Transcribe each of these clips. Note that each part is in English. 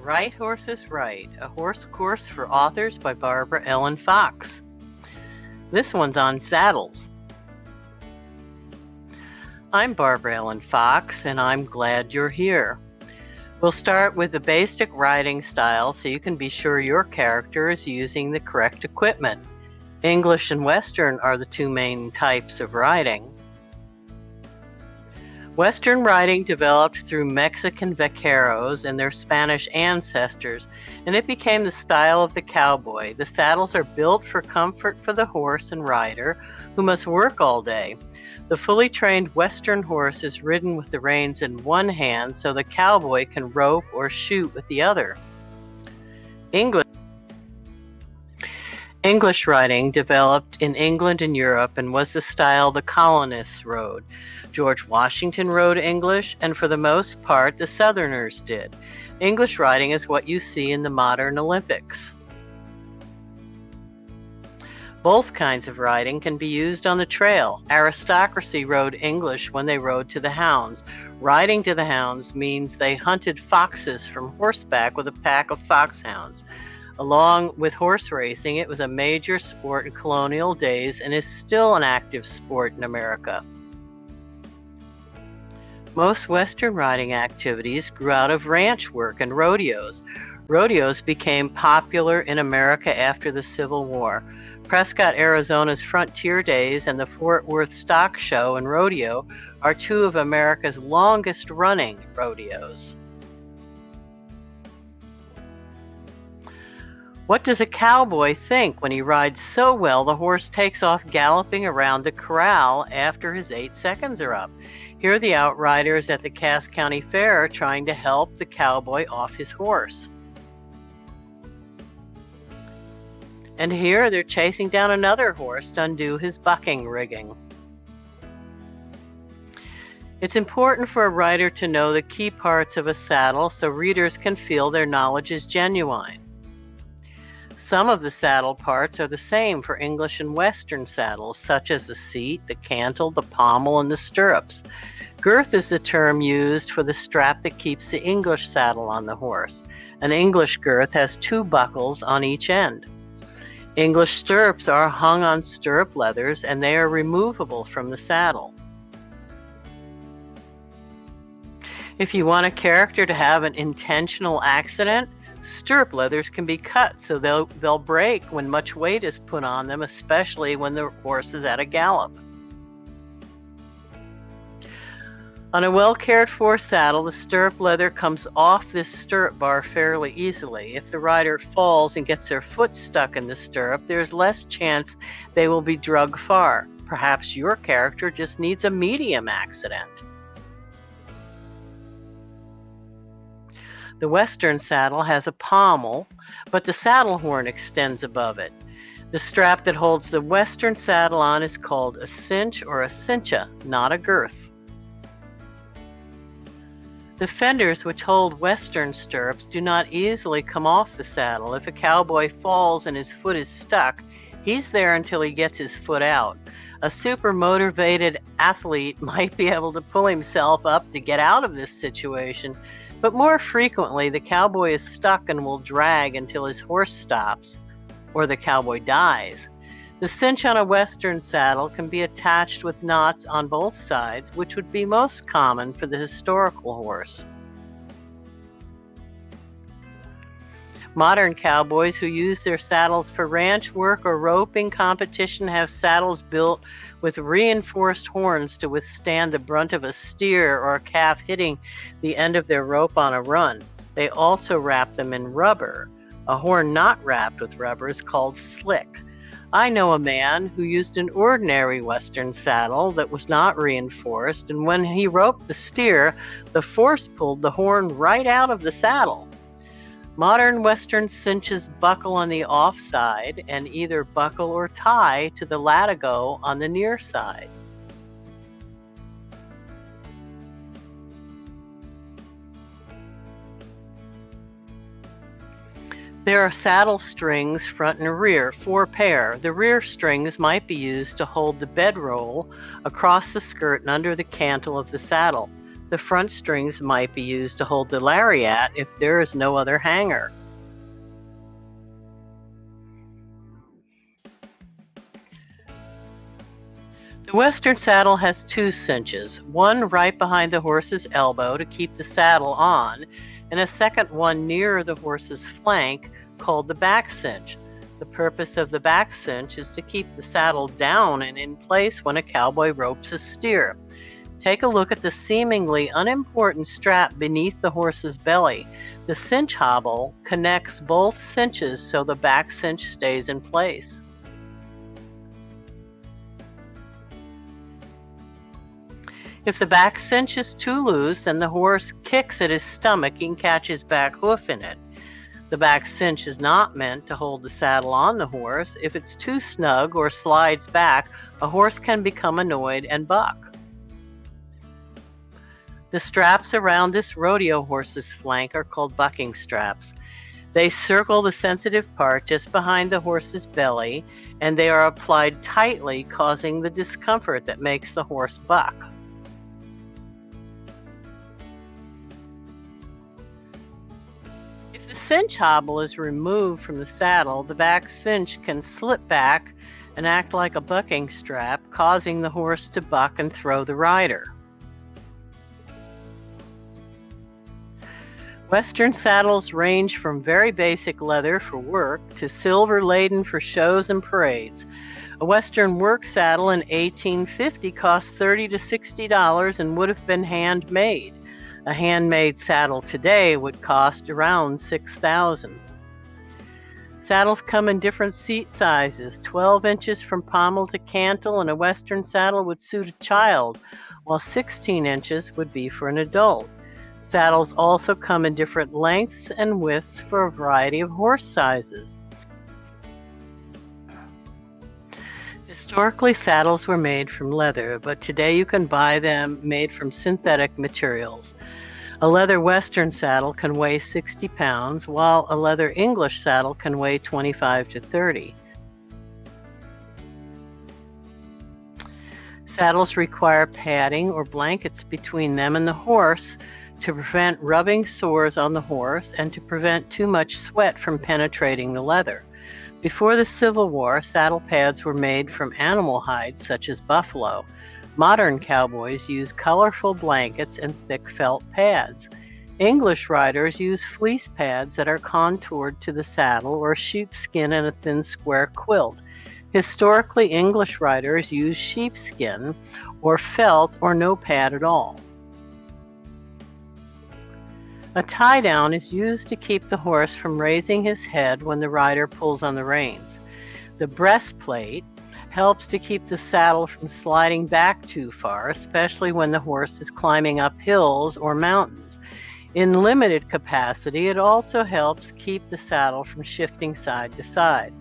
Right Horses Right, a horse course for authors by Barbara Ellin Fox. This one's on saddles. I'm Barbara Ellin Fox, and I'm glad you're here. We'll start with the basic riding style so you can be sure your character is using the correct equipment. English and Western are the two main types of riding. Western riding developed through Mexican vaqueros and their Spanish ancestors, and it became the style of the cowboy. The saddles are built for comfort for the horse and rider, who must work all day. The fully trained Western horse is ridden with the reins in one hand so the cowboy can rope or shoot with the other. English riding developed in England and Europe and was the style the colonists rode. George Washington rode English, and for the most part, the Southerners did. English riding is what you see in the modern Olympics. Both kinds of riding can be used on the trail. Aristocracy rode English when they rode to the hounds. Riding to the hounds means they hunted foxes from horseback with a pack of foxhounds. Along with horse racing, it was a major sport in colonial days and is still an active sport in America. Most Western riding activities grew out of ranch work and rodeos. Rodeos became popular in America after the Civil War. Prescott, Arizona's Frontier Days and the Fort Worth Stock Show and Rodeo are two of America's longest running rodeos. What does a cowboy think when he rides so well the horse takes off galloping around the corral after his 8 seconds are up? Here are the outriders at the Cass County Fair trying to help the cowboy off his horse. And here they're chasing down another horse to undo his bucking rigging. It's important for a rider to know the key parts of a saddle so readers can feel their knowledge is genuine. Some of the saddle parts are the same for English and Western saddles, such as the seat, the cantle, the pommel, and the stirrups. Girth is the term used for the strap that keeps the English saddle on the horse. An English girth has 2 buckles on each end. English stirrups are hung on stirrup leathers, and they are removable from the saddle. If you want a character to have an intentional accident, stirrup leathers can be cut so they'll break when much weight is put on them, especially when the horse is at a gallop. On a well-cared-for saddle, the stirrup leather comes off this stirrup bar fairly easily. If the rider falls and gets their foot stuck in the stirrup, there's less chance they will be dragged far. Perhaps your character just needs a medium accident. The Western saddle has a pommel, but the saddle horn extends above it. The strap that holds the Western saddle on is called a cinch or a cincha, not a girth. The fenders which hold Western stirrups do not easily come off the saddle. If a cowboy falls and his foot is stuck, he's there until he gets his foot out. A super motivated athlete might be able to pull himself up to get out of this situation, but more frequently the cowboy is stuck and will drag until his horse stops or the cowboy dies. The cinch on a Western saddle can be attached with knots on both sides, which would be most common for the historical horse. Modern cowboys who use their saddles for ranch work or roping competition have saddles built with reinforced horns to withstand the brunt of a steer or a calf hitting the end of their rope on a run. They also wrap them in rubber. A horn not wrapped with rubber is called slick. I know a man who used an ordinary Western saddle that was not reinforced, and when he roped the steer, the force pulled the horn right out of the saddle. Modern Western cinches buckle on the off side and either buckle or tie to the latigo on the near side. There are saddle strings front and rear, 4 pair. The rear strings might be used to hold the bedroll across the skirt and under the cantle of the saddle. The front strings might be used to hold the lariat if there is no other hanger. The Western saddle has two cinches, one right behind the horse's elbow to keep the saddle on, and a second one nearer the horse's flank called the back cinch. The purpose of the back cinch is to keep the saddle down and in place when a cowboy ropes a steer. Take a look at the seemingly unimportant strap beneath the horse's belly. The cinch hobble connects both cinches so the back cinch stays in place. If the back cinch is too loose and the horse kicks at his stomach, he can catch his back hoof in it. The back cinch is not meant to hold the saddle on the horse. If it's too snug or slides back, a horse can become annoyed and buck. The straps around this rodeo horse's flank are called bucking straps. They circle the sensitive part just behind the horse's belly, and they are applied tightly, causing the discomfort that makes the horse buck. If the cinch hobble is removed from the saddle, the back cinch can slip back and act like a bucking strap, causing the horse to buck and throw the rider. Western saddles range from very basic leather for work to silver laden for shows and parades. A Western work saddle in 1850 cost $30 to $60 and would have been handmade. A handmade saddle today would cost around $6,000. Saddles come in different seat sizes. 12 inches from pommel to cantle in a Western saddle would suit a child, while 16 inches would be for an adult. Saddles also come in different lengths and widths for a variety of horse sizes. Historically, saddles were made from leather, but today you can buy them made from synthetic materials. A leather Western saddle can weigh 60 pounds, while a leather English saddle can weigh 25 to 30. Saddles require padding or blankets between them and the horse to prevent rubbing sores on the horse and to prevent too much sweat from penetrating the leather. Before the Civil War, saddle pads were made from animal hides such as buffalo. Modern cowboys use colorful blankets and thick felt pads. English riders use fleece pads that are contoured to the saddle or sheepskin and a thin square quilt. Historically, English riders used sheepskin or felt or no pad at all. A tie-down is used to keep the horse from raising his head when the rider pulls on the reins. The breastplate helps to keep the saddle from sliding back too far, especially when the horse is climbing up hills or mountains. In limited capacity, it also helps keep the saddle from shifting side to side.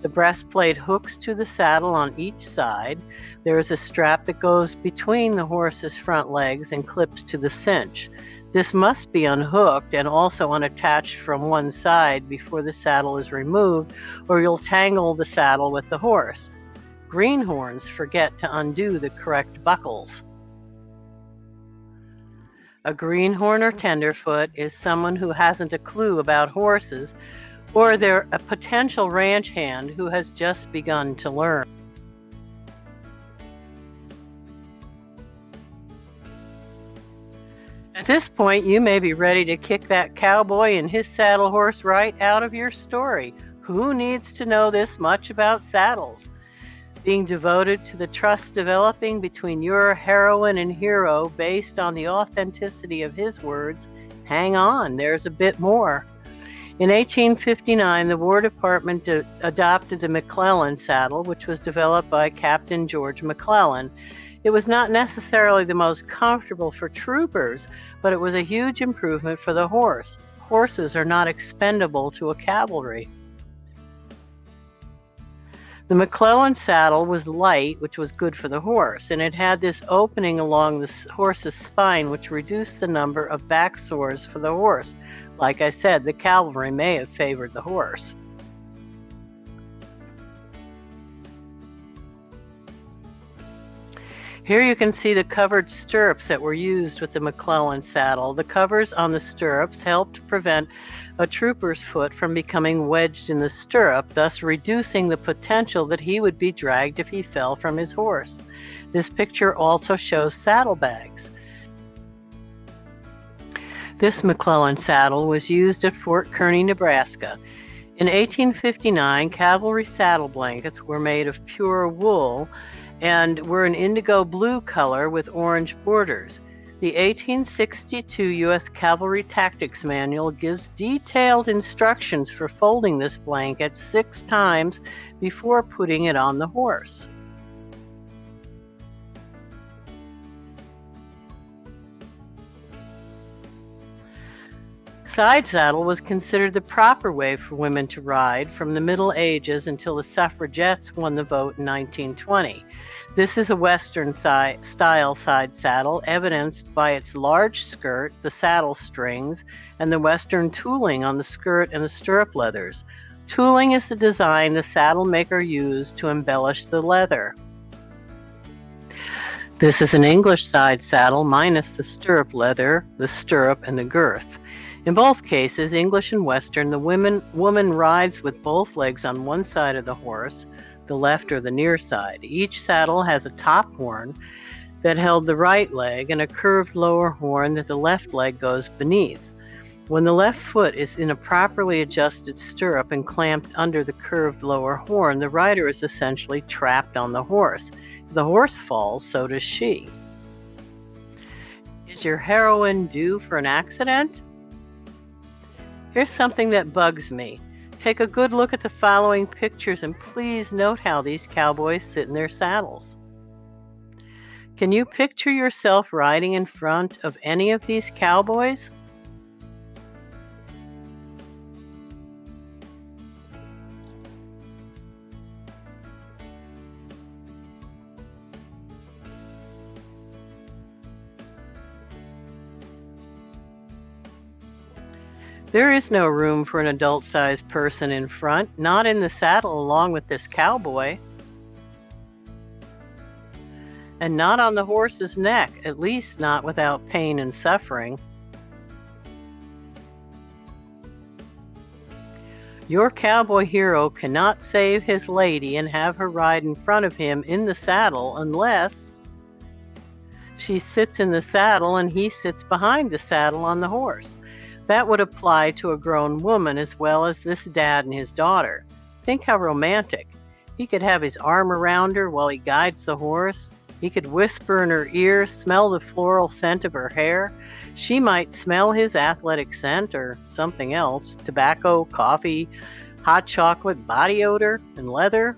The breastplate hooks to the saddle on each side. There is a strap that goes between the horse's front legs and clips to the cinch. This must be unhooked and also unattached from one side before the saddle is removed, or you'll tangle the saddle with the horse. Greenhorns forget to undo the correct buckles. A greenhorn or tenderfoot is someone who hasn't a clue about horses, or they're a potential ranch hand who has just begun to learn. At this point, you may be ready to kick that cowboy and his saddle horse right out of your story. Who needs to know this much about saddles? Being devoted to the trust developing between your heroine and hero based on the authenticity of his words, hang on, there's a bit more. In 1859, the War Department adopted the McClellan saddle, which was developed by Captain George McClellan. It was not necessarily the most comfortable for troopers, but it was a huge improvement for the horse. Horses are not expendable to a cavalry. The McClellan saddle was light, which was good for the horse, and it had this opening along the horse's spine, which reduced the number of back sores for the horse. Like I said, the cavalry may have favored the horse. Here you can see the covered stirrups that were used with the McClellan saddle. The covers on the stirrups helped prevent a trooper's foot from becoming wedged in the stirrup, thus reducing the potential that he would be dragged if he fell from his horse. This picture also shows saddlebags. This McClellan saddle was used at Fort Kearny, Nebraska. In 1859, cavalry saddle blankets were made of pure wool and were an indigo blue color with orange borders. The 1862 U.S. Cavalry Tactics Manual gives detailed instructions for folding this blanket 6 times before putting it on the horse. Sidesaddle was considered the proper way for women to ride from the Middle Ages until the suffragettes won the vote in 1920. This is a Western style side saddle, evidenced by its large skirt, the saddle strings, and the Western tooling on the skirt and the stirrup leathers. Tooling is the design the saddle maker used to embellish the leather. This is an English side saddle minus the stirrup leather, the stirrup, and the girth. In both cases, English and Western, the woman rides with both legs on one side of the horse, the left or the near side. Each saddle has a top horn that held the right leg and a curved lower horn that the left leg goes beneath. When the left foot is in a properly adjusted stirrup and clamped under the curved lower horn, the rider is essentially trapped on the horse. If the horse falls, so does she. Is your heroine due for an accident? Here's something that bugs me. Take a good look at the following pictures and please note how these cowboys sit in their saddles. Can you picture yourself riding in front of any of these cowboys? There is no room for an adult-sized person in front, not in the saddle along with this cowboy. And not on the horse's neck, at least not without pain and suffering. Your cowboy hero cannot save his lady and have her ride in front of him in the saddle unless she sits in the saddle and he sits behind the saddle on the horse. That would apply to a grown woman as well as this dad and his daughter. Think how romantic. He could have his arm around her while he guides the horse. He could whisper in her ear, smell the floral scent of her hair. She might smell his athletic scent or something else, tobacco, coffee, hot chocolate, body odor, and leather.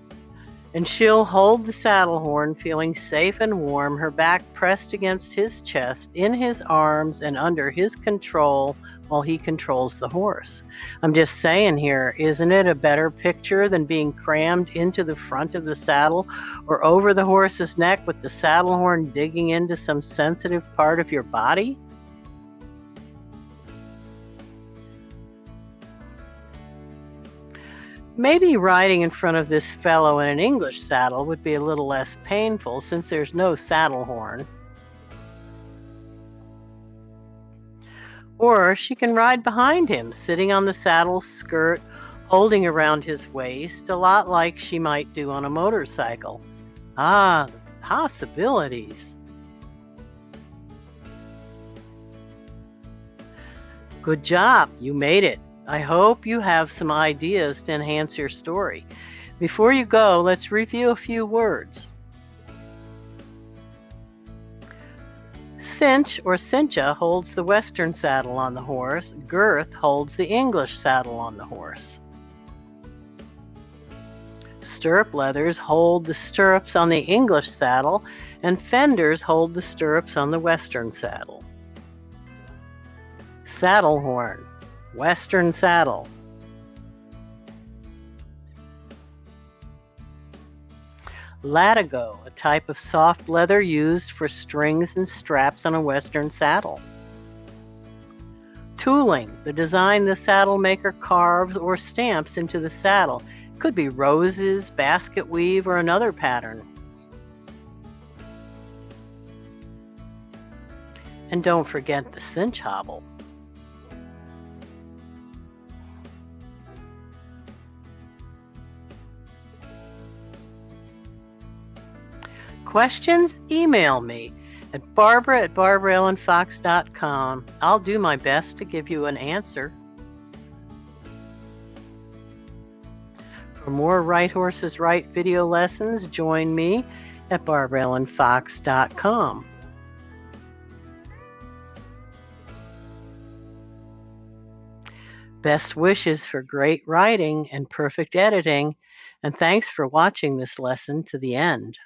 And she'll hold the saddle horn feeling safe and warm, her back pressed against his chest, in his arms, and under his control while he controls the horse. I'm just saying here, isn't it a better picture than being crammed into the front of the saddle or over the horse's neck with the saddle horn digging into some sensitive part of your body? Maybe riding in front of this fellow in an English saddle would be a little less painful since there's no saddle horn. Or she can ride behind him, sitting on the saddle skirt, holding around his waist, a lot like she might do on a motorcycle. Ah, the possibilities. Good job, you made it. I hope you have some ideas to enhance your story. Before you go, let's review a few words. Cinch or cincha holds the Western saddle on the horse. Girth holds the English saddle on the horse. Stirrup leathers hold the stirrups on the English saddle, and fenders hold the stirrups on the Western saddle. Saddle horn, Western saddle. Latigo, a type of soft leather used for strings and straps on a Western saddle. Tooling, the design the saddle maker carves or stamps into the saddle. It could be roses, basket weave, or another pattern. And don't forget the cinch hobble. Questions? Email me at barbara@barbaraellenfox.com. I'll do my best to give you an answer. For more Right Horses Right video lessons, join me at barbaraellenfox.com. Best wishes for great writing and perfect editing, and thanks for watching this lesson to the end.